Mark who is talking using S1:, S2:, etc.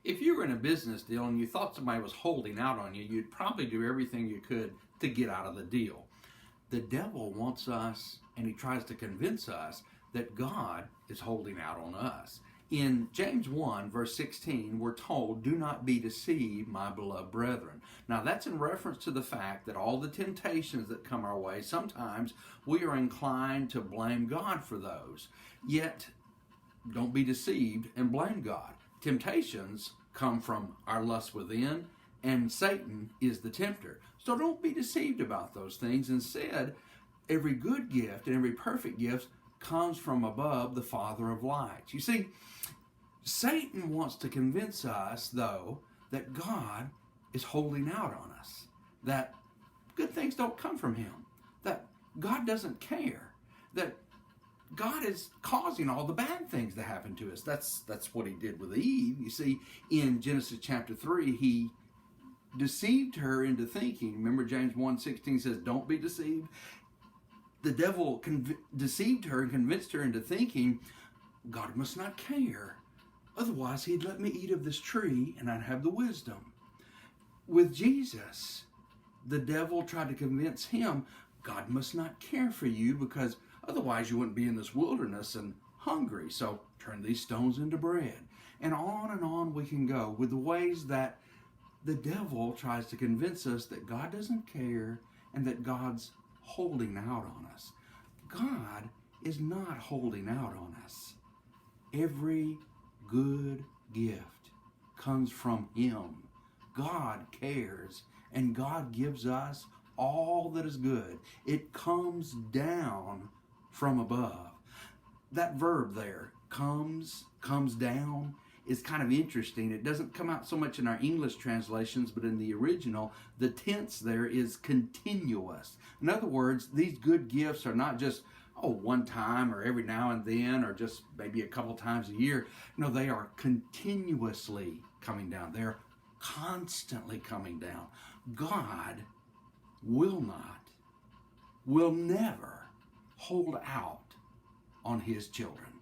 S1: If you were in a business deal and you thought somebody was holding out on you, you'd probably do everything you could to get out of the deal. The devil wants us, and he tries to convince us that God is holding out on us. In James 1, verse 16, we're told, "Do not be deceived, my beloved brethren." Now, that's in reference to the fact that all the temptations that come our way, sometimes we are inclined to blame God for those. Yet, don't be deceived and blame God. Temptations come from our lust within, and Satan is the tempter. So don't be deceived about those things. Instead, every good gift and every perfect gift comes from above, the Father of lights. You see, Satan wants to convince us, though, that God is holding out on us, that good things don't come from him, that God doesn't care, that God is causing all the bad things to happen to us. That's what he did with Eve. You see, in Genesis chapter 3, he deceived her into thinking. Remember, James 1:16 says, "Don't be deceived." The devil deceived her and convinced her into thinking, God must not care. Otherwise, he'd let me eat of this tree and I'd have the wisdom. With Jesus, the devil tried to convince him, God must not care for you because otherwise you wouldn't be in this wilderness and hungry. So turn these stones into bread. And on we can go with the ways that the devil tries to convince us that God doesn't care and that God's holding out on us. God is not holding out on us. Every good gift comes from him. God cares, and God gives us all that is good. It comes down from above. That verb there, comes down, is kind of interesting. It doesn't come out so much in our English translations, but in the original, the tense there is continuous. In other words, these good gifts are not just one time or every now and then or just maybe a couple times a year. No, they are continuously coming down. They're constantly coming down. God will never hold out on his children.